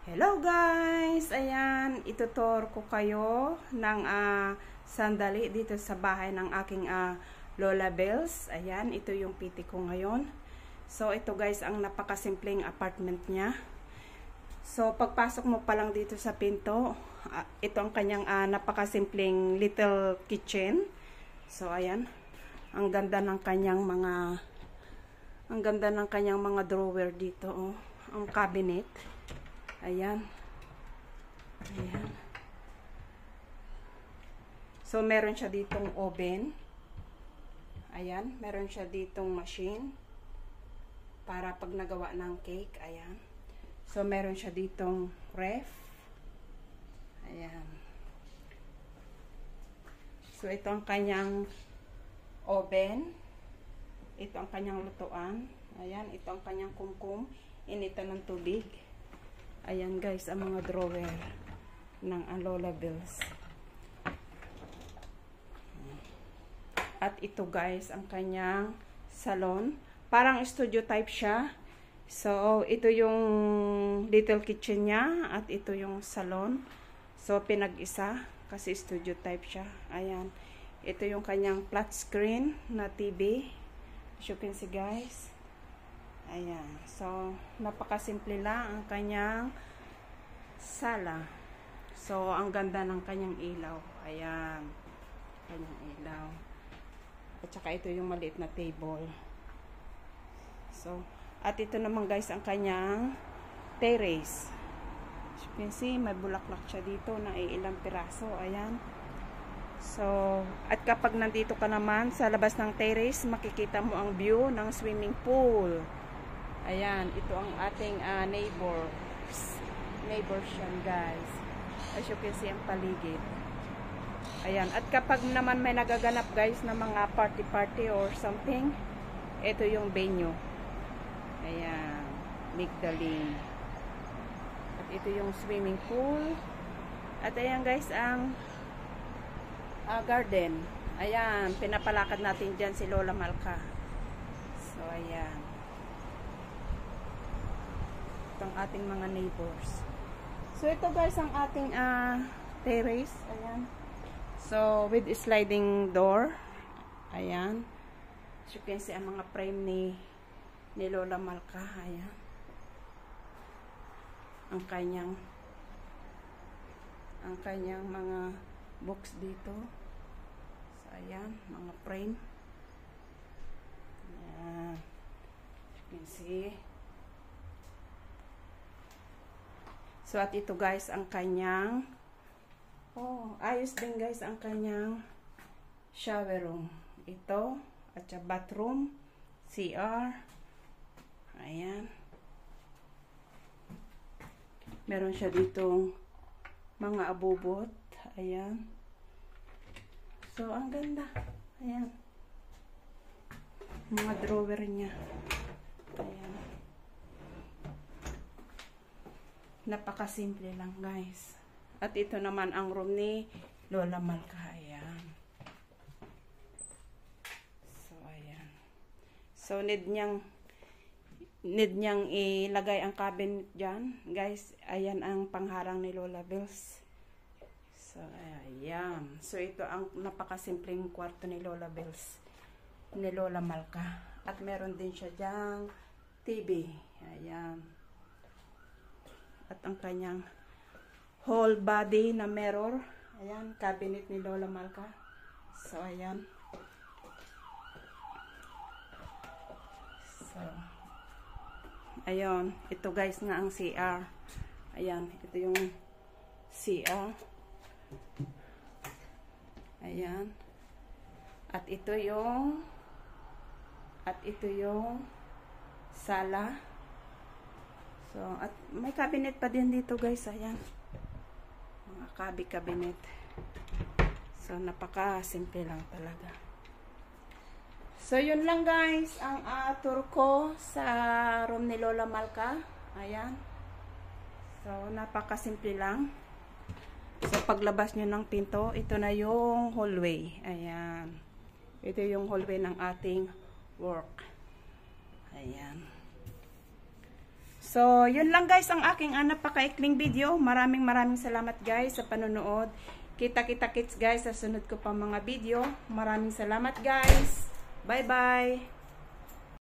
Hello guys! Ayan, itutur ko kayo ng sandali dito sa bahay ng aking Lola Bells. Ayan, ito yung PT ko ngayon. So, ito guys, ang napakasimpleng apartment niya. So, pagpasok mo pa lang dito sa pinto, ito ang kanyang napakasimpleng little kitchen. So, ayan, ang ganda ng kanyang mga drawer dito, oh. Ang cabinet. Ayan. Ayan. So, meron siya ditong oven. Ayan. Meron siya ditong machine para pag nagawa ng cake. Ayan. So, meron siya ditong ref. Ayan. So, ito ang kanyang oven. Ito ang kanyang lutuan. Ayan. Ito ang kanyang kumkum. Initan ng tubig. Ayan guys, ang mga drawer ng Lola Bells. At ito guys, ang kanyang salon. Parang studio type siya. So, ito yung little kitchen niya. At ito yung salon. So, pinag-isa. Kasi studio type siya. Ayan. Ito yung kanyang flat screen na TV. As you can see guys. Ayan. So, napakasimple lang ang kanyang sala. So, ang ganda ng kanyang ilaw. Ayan. Kanyang ilaw. At saka ito yung maliit na table. So, at ito naman guys ang kanyang terrace. As you can see, may bulaklak siya dito na ilang piraso. Ayan. So, at kapag nandito ka naman sa labas ng terrace, makikita mo ang view ng swimming pool. Ayan, ito ang ating neighbors yan guys. As you can see ang paligid. Ayan, at kapag naman may nagaganap guys na mga party or something, ito yung venue. Ayan, Migdalene. At ito yung swimming pool. At ayan guys, ang garden. Ayan, pinapalakad natin dyan si Lola Malka. So, ayan. Itong ating mga neighbors. So, ito guys ang ating terrace. Ayan. So, with sliding door. Ayan. As you can see, ang mga frame ni Lola Malka. Ayan. Ang kanyang mga books dito. So, ayan. Mga frame. Ayan. As you can see. So, at ito guys, ang kanyang ayos din guys ang kanyang shower room. Ito, at sa bathroom, CR. Ayan. Meron siya ditong mga abubot. Ayan. So, ang ganda. Ayan. Mga drawer niya. Ayan. Napakasimple lang guys. At ito naman ang room ni Lola Malka. Ayan. So, ayan. So, need niyang ilagay ang cabinet dyan. Guys, ayan ang pangharang ni Lola Bells. So, ayan. So, ito ang napakasimpleng kwarto ni Lola Bells. Ni Lola Malka. At meron din siya dyang TV. Ayan. At ang kanyang whole body na mirror. Ayan, cabinet ni Lola Malka. So, ayan. So, ayun. Ito guys nga ang CR. Ayan, ito yung CR. Ayan. At ito yung sala. So, at may cabinet pa din dito guys. Ayan. Mga cabinet. So, napaka-simple lang talaga. So, yun lang guys. Ang tour ko sa room ni Lola Malka. Ayan. So, napaka-simple lang. So, paglabas nyo ng pinto, ito na yung hallway. Ayan. Ito yung hallway ng ating work. Ayan. So, yun lang guys ang aking napakaikling video. Maraming salamat guys sa panonood. Kita-kita kits guys sa sunod ko pang mga video. Maraming salamat guys. Bye-bye.